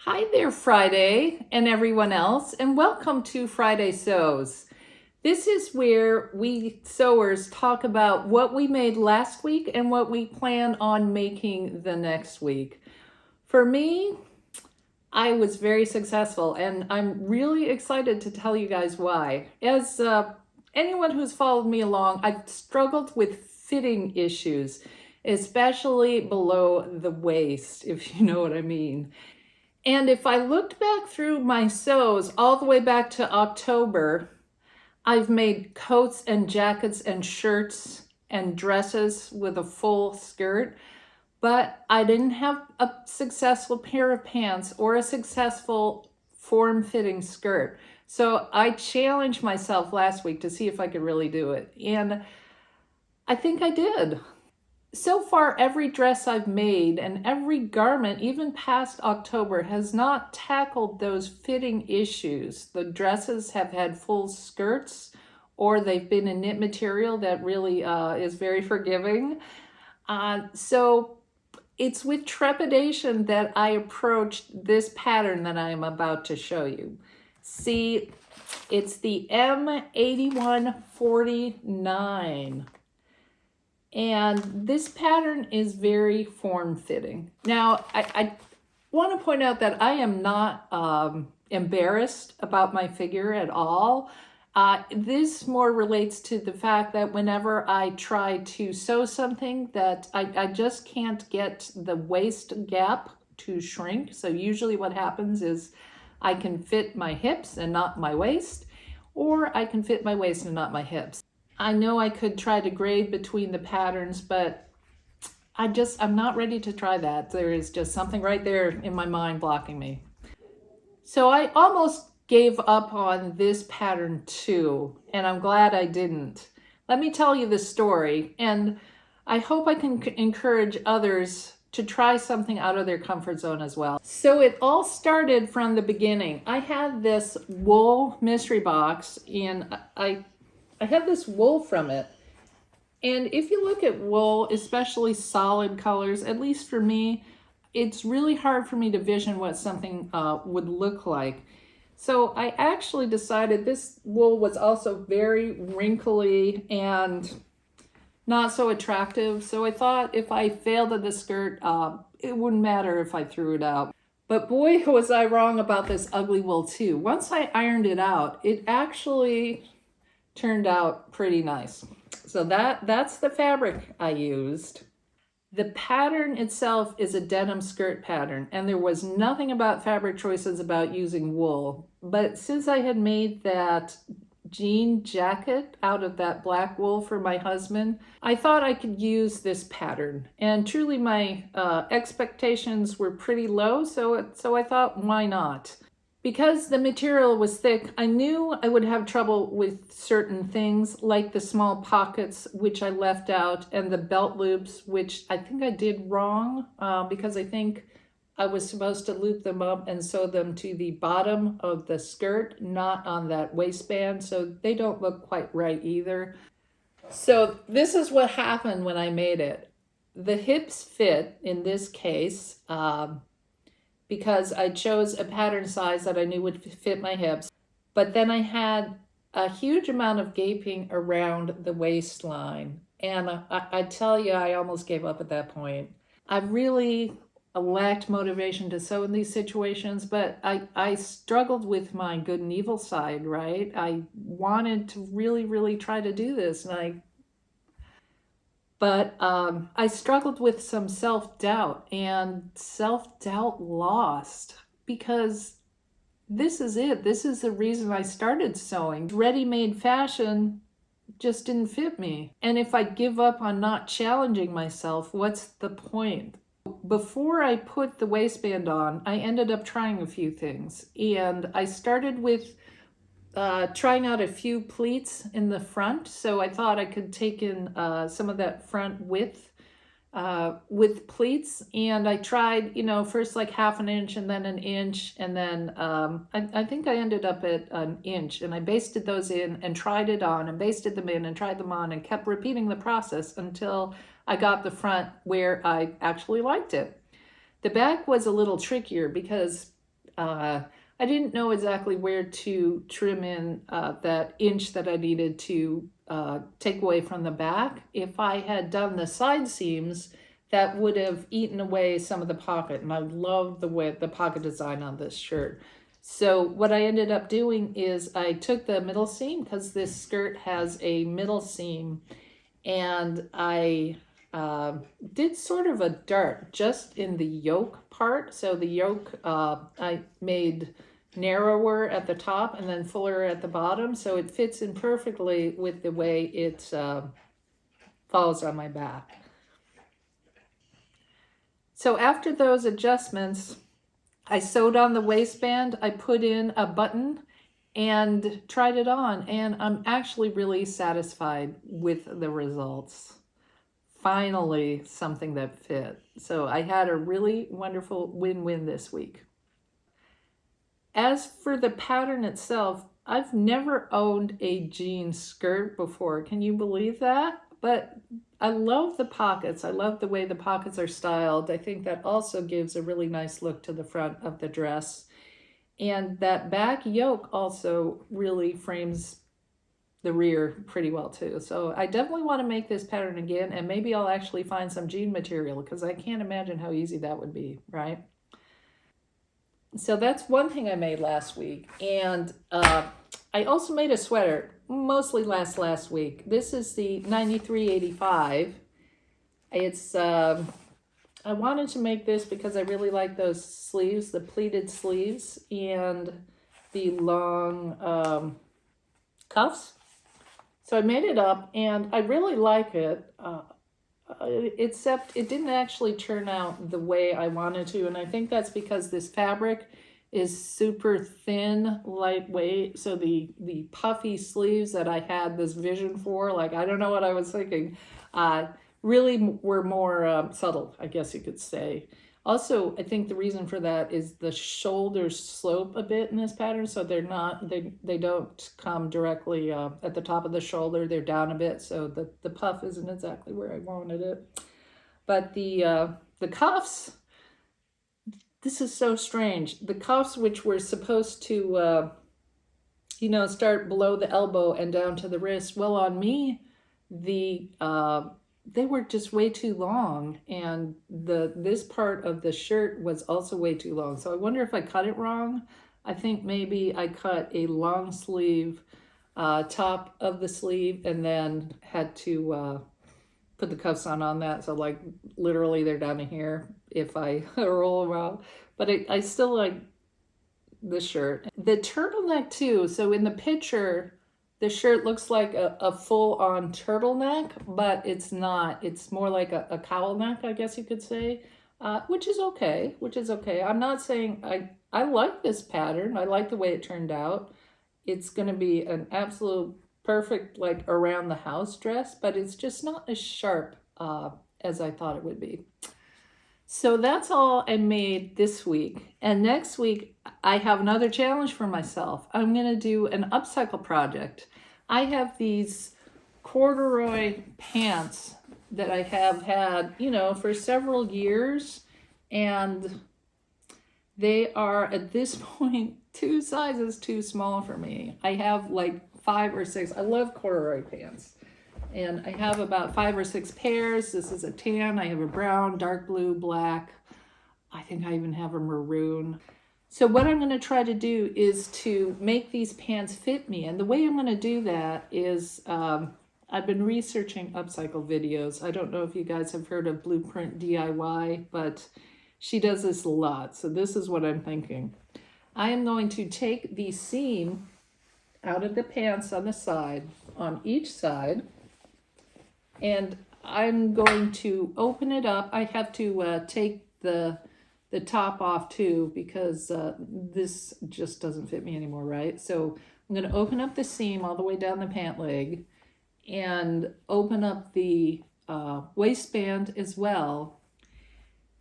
Hi there, Friday and everyone else, and welcome to Friday Sews. This is where we sewers talk about what we made last week and what we plan on making the next week. For me, I was very successful, and I'm really excited to tell you guys why. As anyone who's followed me along, I've struggled with fitting issues, especially below the waist, if you know what I mean. And if I looked back through my sews all the way back to October, I've made coats and jackets and shirts and dresses with a full skirt, but I didn't have a successful pair of pants or a successful form-fitting skirt. So I challenged myself last week to see if I could really do it. And I think I did. So far, every dress I've made and every garment, even past October, has not tackled those fitting issues. The dresses have had full skirts, or they've been a knit material that really is very forgiving. So it's with trepidation that I approached this pattern that I am about to show you. See, it's the M8149. And this pattern is very form-fitting. Now, I want to point out that I am not embarrassed about my figure at all. This more relates to the fact that whenever I try to sew something that I just can't get the waist gap to shrink. So usually what happens is I can fit my hips and not my waist, or I can fit my waist and not my hips. I know I could try to grade between the patterns, but I'm not ready to try that. There is just something right there in my mind blocking me. So I almost gave up on this pattern too, and I'm glad I didn't. Let me tell you the story, and I hope I can encourage others to try something out of their comfort zone as well. So it all started from the beginning. I had this wool mystery box, and I had this wool from it. And if you look at wool, especially solid colors, at least for me, it's really hard for me to vision what something would look like. So I actually decided this wool was also very wrinkly and not so attractive. So I thought if I failed at the skirt, it wouldn't matter if I threw it out. But boy, was I wrong about this ugly wool too. Once I ironed it out, it actually turned out pretty nice. So that's the fabric I used. The pattern itself is a denim skirt pattern, and there was nothing about fabric choices about using wool. But since I had made that jean jacket out of that black wool for my husband, I thought I could use this pattern. And truly my expectations were pretty low, so I thought, why not? Because the material was thick, I knew I would have trouble with certain things, like the small pockets, which I left out, and the belt loops, which I think I did wrong, because I think I was supposed to loop them up and sew them to the bottom of the skirt, not on that waistband, so they don't look quite right either. So this is what happened when I made it. The hips fit, in this case, because I chose a pattern size that I knew would fit my hips. But then I had a huge amount of gaping around the waistline. And I tell you, I almost gave up at that point. I really lacked motivation to sew in these situations, but I struggled with my good and evil side, right? I wanted to really, really try to do this, and But I struggled with some self-doubt, and self-doubt lost, because this is it. This is the reason I started sewing. Ready-made fashion just didn't fit me. And if I give up on not challenging myself, what's the point? Before I put the waistband on, I ended up trying a few things. And I started with trying out a few pleats in the front, so I thought I could take in some of that front width with pleats, and I tried, first like half an inch and then an inch, and then I think I ended up at an inch, and I basted those in and tried it on and basted them in and tried them on and kept repeating the process until I got the front where I actually liked it. The back was a little trickier because I didn't know exactly where to trim in that inch that I needed to take away from the back. If I had done the side seams, that would have eaten away some of the pocket, and I love the way the pocket design on this shirt. So what I ended up doing is I took the middle seam, because this skirt has a middle seam, and I did sort of a dart just in the yoke part. So the yoke I made narrower at the top and then fuller at the bottom, so it fits in perfectly with the way it falls on my back. So after those adjustments, I sewed on the waistband, I put in a button and tried it on, and I'm actually really satisfied with the results. Finally, something that fit. So I had a really wonderful win-win this week. As for the pattern itself, I've never owned a jean skirt before. Can you believe that? But I love the pockets. I love the way the pockets are styled. I think that also gives a really nice look to the front of the dress. And that back yoke also really frames the rear pretty well too. So I definitely want to make this pattern again, and maybe I'll actually find some jean material, because I can't imagine how easy that would be, right? So that's one thing I made last week. And I also made a sweater, mostly last week. This is the 9385. It's I wanted to make this because I really like those sleeves, the pleated sleeves, and the long cuffs. So I made it up, and I really like it, except it didn't actually turn out the way I wanted to, and I think that's because this fabric is super thin, lightweight, so the puffy sleeves that I had this vision for, like, I don't know what I was thinking, really were more subtle, I guess you could say. Also, I think the reason for that is the shoulders slope a bit in this pattern, so they don't come directly at the top of the shoulder. They're down a bit, so the puff isn't exactly where I wanted it. But the cuffs, this is so strange. The cuffs, which were supposed to start below the elbow and down to the wrist, well, on me, they were just way too long, and this part of the shirt was also way too long. So I wonder if I cut it wrong. I think maybe I cut a long sleeve top of the sleeve, and then had to put the cuffs on that. So like literally they're down to here if I roll around. But I still like the shirt. The turtleneck too. So in the picture, the shirt looks like a full-on turtleneck, but it's not. It's more like a cowl neck, I guess you could say, which is okay, I'm not saying I like this pattern. I like the way it turned out. It's going to be an absolute perfect, like, around the house dress, but it's just not as sharp as I thought it would be. So that's all I made this week. And next week, I have another challenge for myself. I'm going to do an upcycle project. I have these corduroy pants that I have had, for several years. And they are, at this point, 2 sizes too small for me. I have like 5 or 6. I love corduroy pants. And I have about 5 or 6 pairs. This is a tan. I have a brown, dark blue, black. I think I even have a maroon. So what I'm going to try to do is to make these pants fit me. And the way I'm going to do that is I've been researching upcycle videos. I don't know if you guys have heard of Blueprint DIY, but she does this a lot. So this is what I'm thinking. I am going to take the seam out of the pants on the side, on each side, and I'm going to open it up. I have to take the top off too, because this just doesn't fit me anymore, right? So I'm going to open up the seam all the way down the pant leg and open up the waistband as well.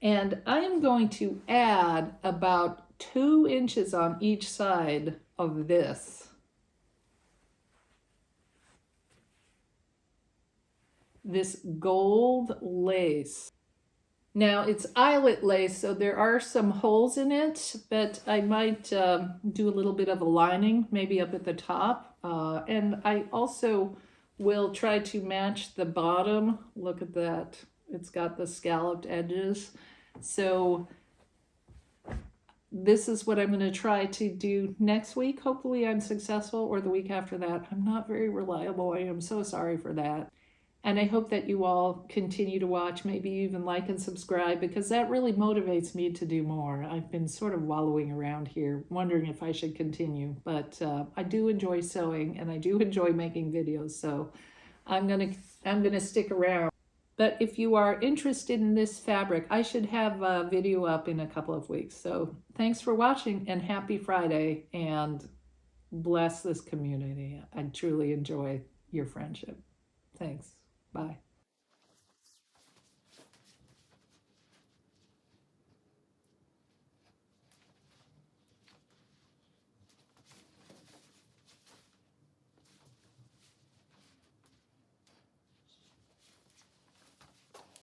And I am going to add about 2 inches on each side of this. This gold lace. Now it's eyelet lace, so there are some holes in it, but I might do a little bit of a lining, maybe up at the top. And I also will try to match the bottom. Look at that. It's got the scalloped edges. So this is what I'm going to try to do next week. Hopefully I'm successful, or the week after that. I'm not very reliable. I am so sorry for that. And I hope that you all continue to watch, maybe even like and subscribe, because that really motivates me to do more. I've been sort of wallowing around here, wondering if I should continue. But I do enjoy sewing, and I do enjoy making videos, so I'm gonna stick around. But if you are interested in this fabric, I should have a video up in a couple of weeks. So thanks for watching, and happy Friday, and bless this community. I truly enjoy your friendship. Thanks. Bye.